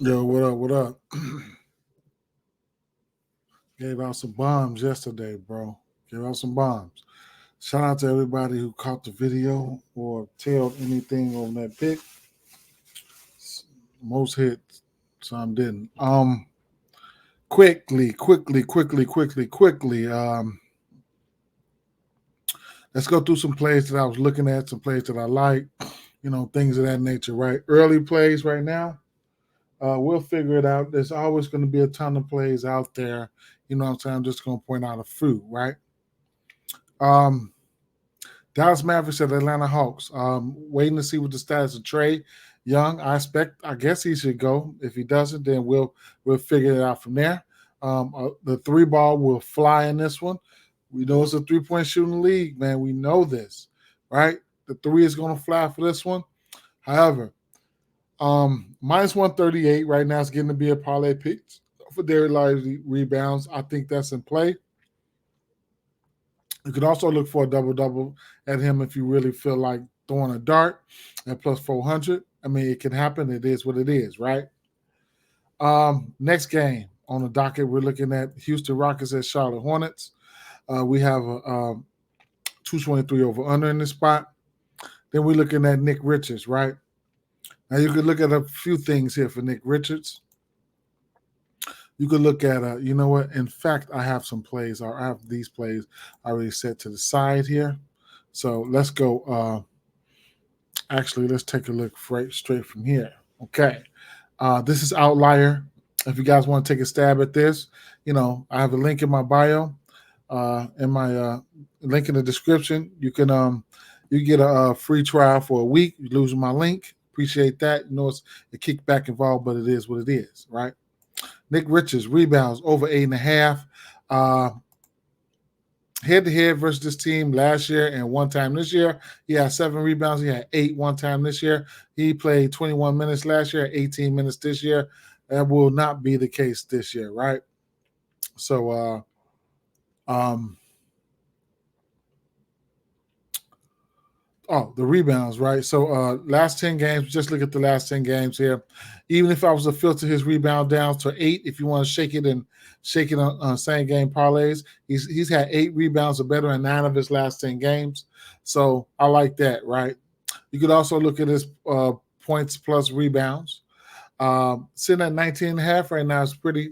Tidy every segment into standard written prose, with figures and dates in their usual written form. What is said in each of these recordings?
Yo, what up? What up? Gave out some bombs yesterday, bro. Gave out some bombs. Shout out to everybody who caught the video or tailed anything on that pick. Most hits, some didn't. Quickly. Let's go through some plays that I was looking at, some plays that I like, things of that nature, right? Early plays right now. We'll figure it out. There's always going to be a ton of plays out there. You know what I'm saying? I'm just going to point out a few, right? Um, Dallas Mavericks at Atlanta Hawks. Waiting to see what the status of Trey Young. I guess he should go. If he doesn't, then we'll figure it out from there. The three ball will fly in this one. We know it's a 3-point shooting league, man. We know this, right? The three is going to fly for this one. However, minus 138 right now is getting to be a parlay pick for Derek Lively rebounds. I think that's in play. You could also look for a double-double at him if you really feel like throwing a dart at plus 400. I mean, it can happen. It is what it is, right? Next game on the docket, we're looking at Houston Rockets at Charlotte Hornets. We have a 223 over under in this spot. Then we're looking at Nick Richards, right? Now you could look at a few things here for Nick Richards. You could look at, you know what? In fact, I have some plays, or I have these plays already set to the side here. So let's go. Actually, let's take a look straight from here. Okay. This is Outlier. If you guys want to take a stab at this, I have a link in my bio, in my link in the description. You can you get a free trial for a week. You lose my link. Appreciate that. It's a kickback involved, but it is what it is, right? Nick Richards rebounds over 8.5. Head-to-head versus this team last year and one time this year. He had 7 rebounds. He had 8 one time this year. He played 21 minutes last year, 18 minutes this year. That will not be the case this year, right? So, the rebounds, right? So last 10 games, just look at the last 10 games here. Even if I was to filter his rebound down to 8, if you want to shake it on same game parlays, he's had 8 rebounds or better in 9 of his last 10 games. So I like that, right? You could also look at his points plus rebounds. Sitting at 19.5 right now is pretty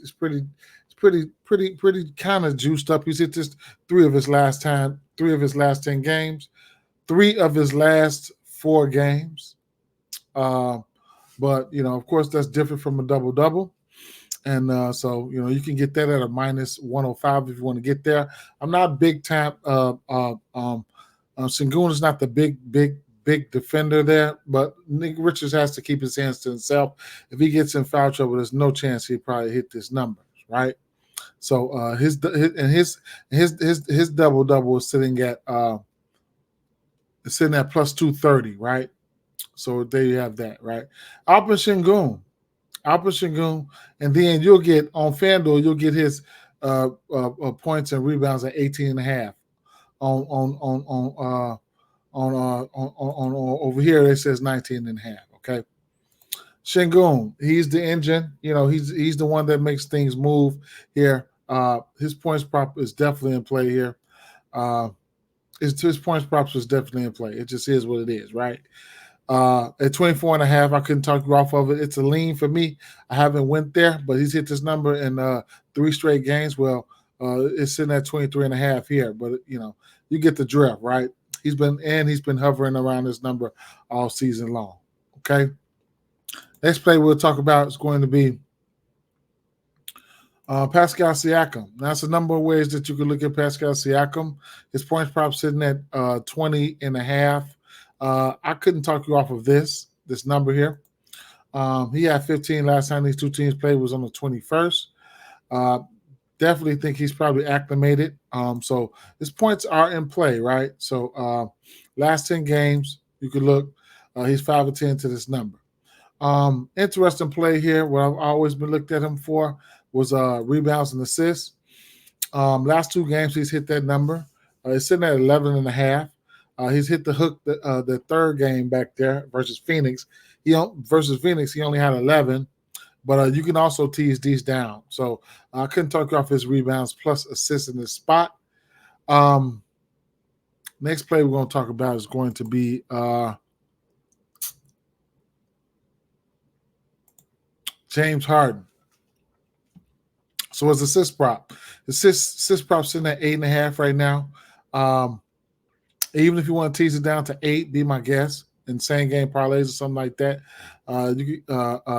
kind of juiced up. He's hit this 3 of his last 10 games. 3 of his last 4 games. But, of course, that's different from a double-double. And so, you can get that at a minus 105 if you want to get there. I'm not big time. Sengun is not the big defender there, but Nick Richards has to keep his hands to himself. If he gets in foul trouble, there's no chance he'd probably hit this number, right? So his double-double is sitting at plus 230, right? So there you have that, right? Alpha Shingun, and then you'll get on FanDuel, you'll get his points and rebounds at 18.5. On over here it says 19.5. Okay, Shingun, he's the engine. He's the one that makes things move here. His points prop is definitely in play here. His points props was definitely in play. It just is what it is, right? At 24.5, I couldn't talk you off of it. It's a lean for me. I haven't went there, but he's hit this number in 3 straight games. Well, it's sitting at 23.5 here, but you get the drift, right? He's been hovering around this number all season long. Okay. Next play we'll talk about is going to be Pascal Siakam. Now, that's a number of ways that you can look at Pascal Siakam. His points prop sitting at 20.5. I couldn't talk you off of this number here. He had 15 last time these two teams played was on the 21st. Definitely think he's probably acclimated. So his points are in play, right? So last 10 games, you could look. He's 5 or 10 to this number. Interesting play here. What I've always been looked at him for was rebounds and assists. Last 2 games, he's hit that number. It's sitting at 11.5. He's hit the hook the third game back there versus Phoenix. He only had 11, But you can also tease these down. So I couldn't talk off his rebounds plus assists in this spot. Next play we're going to talk about is going to be James Harden. So it's assist prop. Assist prop sitting at 8.5 right now. Even if you want to tease it down to 8, be my guest in same game parlays or something like that.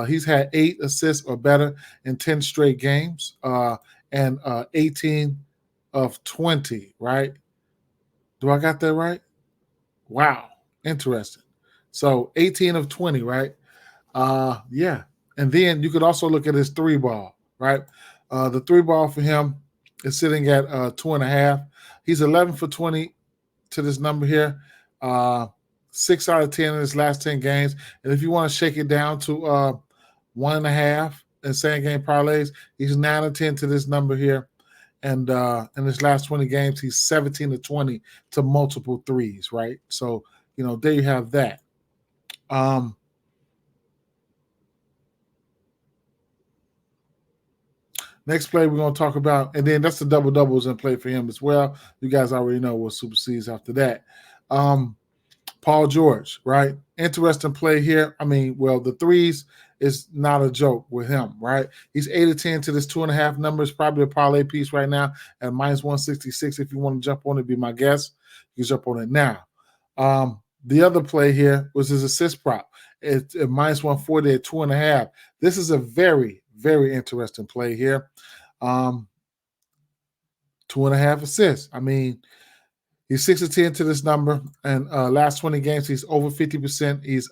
He's had 8 assists or better in 10 straight games, and 18 of 20. Right? Do I got that right? Wow, interesting. So 18 of 20, right? Yeah. And then you could also look at his 3-ball, right? The 3-ball for him is sitting at 2.5. He's 11 for 20 to this number here. 6 out of 10 in his last 10 games. And if you want to shake it down to 1.5 in same game parlays, he's 9 of 10 to this number here. And in his last 20 games, he's 17 to 20 to multiple threes, right? So, there you have that. Next play we're going to talk about, and then that's the double-doubles in play for him as well. You guys already know what supersedes after that. Paul George, right? Interesting play here. I mean, well, the threes is not a joke with him, right? He's 8 of 10 to this 2.5 number. It's probably a parlay piece right now at minus 166. If you want to jump on it, be my guest. You can jump on it now. The other play here was his assist prop. It's at minus 140 at 2.5. This is a very, very interesting play here. 2.5 assists. I mean, he's 6 of 10 to this number, and last 20 games he's over 50%. He's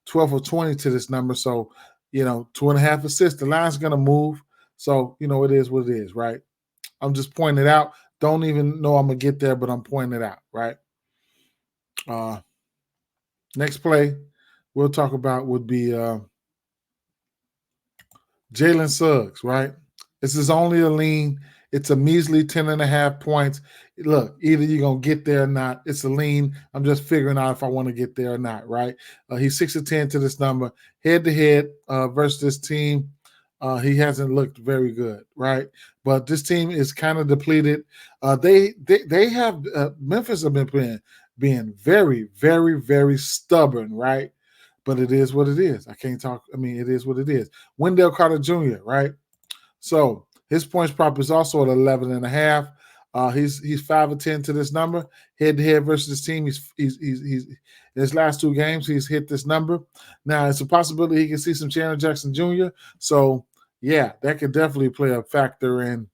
12 of 20 to this number. So, 2.5 assists. The line's gonna move. So, it is what it is, right? I'm just pointing it out. Don't even know I'm gonna get there, but I'm pointing it out, right? Next play we'll talk about would be Jalen Suggs, right? This is only a lean. It's a measly 10.5 points. Look, either you're going to get there or not. It's a lean. I'm just figuring out if I want to get there or not, right? He's 6 of 10 to this number. Head-to-head versus this team, he hasn't looked very good, right? But this team is kind of depleted. They have Memphis have been being very, very, very stubborn, right? But it is what it is. I can't talk. I mean, it is what it is. Wendell Carter Jr., right? So his points prop is also at 11.5. He's 5 of 10 to this number. Head-to-head versus this team, he's in his last 2 games, he's hit this number. Now, it's a possibility he can see some Jaren Jackson Jr. So, yeah, that could definitely play a factor in,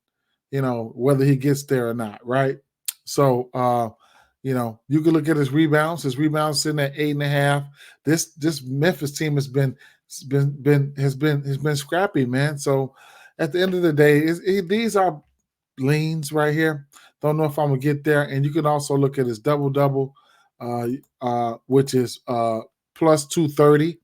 whether he gets there or not, right? So, you can look at his rebounds. His rebounds sitting at 8.5. This Memphis team has been scrappy, man. So at the end of the day, these are leans right here. Don't know if I'm gonna get there. And you can also look at his double-double, which is plus 230.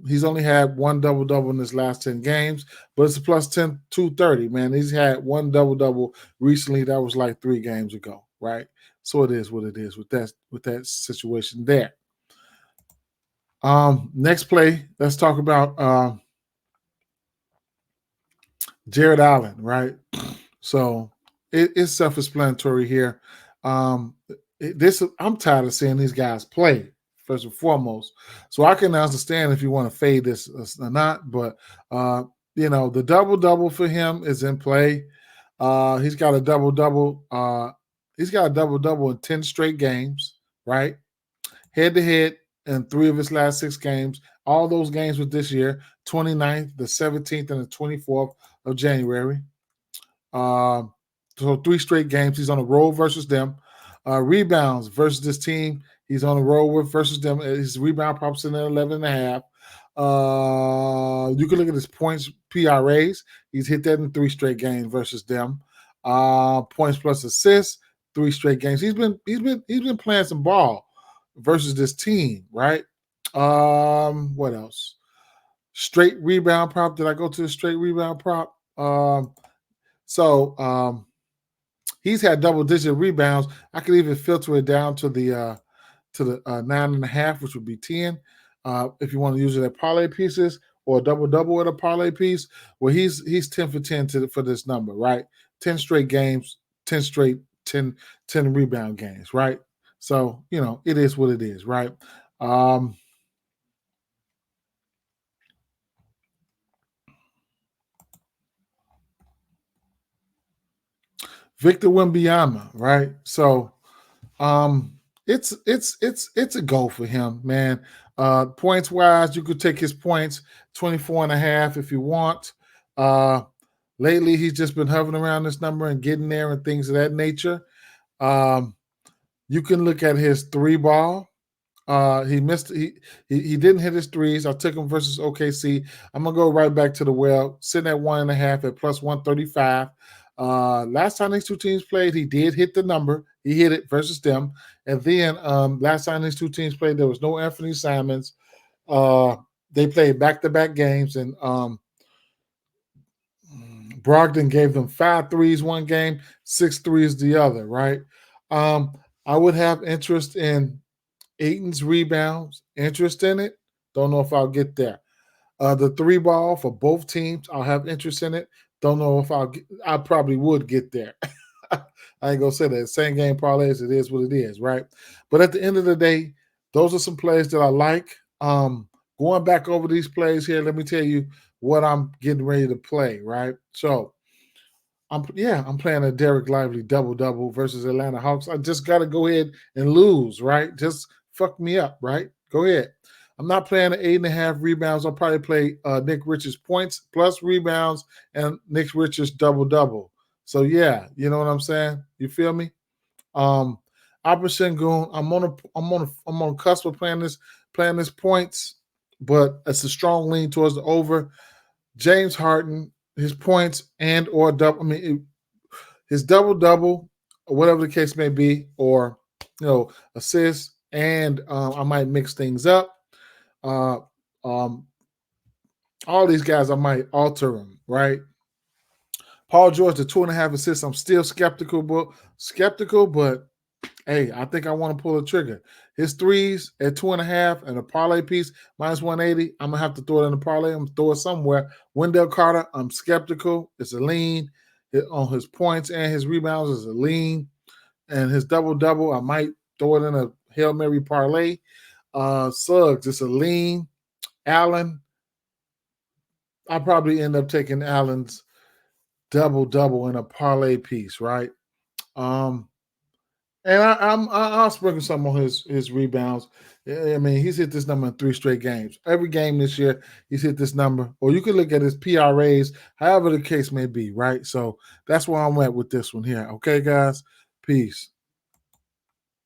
He's only had one double-double in his last 10 games, but it's a plus 230, man. He's had one double-double recently. That was like 3 games ago, right? So it is what it is with that situation there. Next play, let's talk about Jared Allen, right? So it's self-explanatory here. I'm tired of seeing these guys play, first and foremost. So I can understand if you want to fade this or not, but the double-double for him is in play. He's got a double-double. He's got a double-double in 10 straight games, right? Head-to-head in 3 of his last 6 games. All those games with this year, 29th, the 17th, and the 24th of January. So 3 straight games. He's on a roll versus them. Rebounds versus this team. He's on a roll with versus them. His rebound props in at 11.5. You can look at his points PRAs. He's hit that in 3 straight games versus them. Points plus assists, 3 straight games. He's been playing some ball versus this team, right? What else? Straight rebound prop. Did I go to the straight rebound prop? He's had double-digit rebounds. I could even filter it down to the 9.5, which would be 10. If you want to use it at parlay pieces or a double at a parlay piece, well, he's 10 for 10 for this number, right? 10 straight games, 10 straight 10 rebound games, right? So, it is what it is, right? Victor Wembanyama, right? So, it's a goal for him, man. Points wise, you could take his points 24 and a half if you want. Lately, he's just been hovering around this number and getting there and things of that nature. You can look at his three ball. He missed. He didn't hit his threes. I took him versus OKC. I'm gonna go right back to the well, sitting at 1.5 at plus 135. Last time these two teams played, he did hit the number. He hit it versus them. And then last time these two teams played, there was no Anthony Simons. They played back-to-back games, and Brogdon gave them 5 threes one game, 6 threes the other, right? I would have interest in Aiton's rebounds, interest in it. Don't know if I'll get there. The three ball for both teams, I'll have interest in it. Don't know if I probably would get there. I ain't gonna say that. Same game parlays, it is what it is, right? But at the end of the day, those are some plays that I like. Going back over these plays here, let me tell you what I'm getting ready to play, right? So I'm playing a Derek Lively double versus Atlanta Hawks. I just got to go ahead and lose, right? Just fuck me up, right? Go ahead. I'm not playing at 8.5 rebounds. I'll probably play Nick Richards points plus rebounds and Nick Richards double. So yeah, you know what I'm saying? You feel me? Opera Sengun, I'm on a cusp of playing this points, but it's a strong lean towards the over. James Harden, his points and or double. I mean, his double, or whatever the case may be, or assists, and I might mix things up. All these guys, I might alter them, right? Paul George, the 2.5 assists, I'm still skeptical, but hey, I think I want to pull the trigger. His threes at 2.5 and a parlay piece minus 180. I'm gonna have to throw it in the parlay. I'm gonna throw it somewhere. Wendell Carter, I'm skeptical. It's a lean on his points and his rebounds is a lean, and his double. I might throw it in a Hail Mary parlay. Suggs, it's a lean. Allen, I'll probably end up taking Allen's double in a parlay piece, right? And I'll sprinkle some on his rebounds. I mean, he's hit this number in 3 straight games. Every game this year, he's hit this number. Or you could look at his PRAs, however the case may be, right? So that's where I'm at with this one here. Okay, guys? Peace.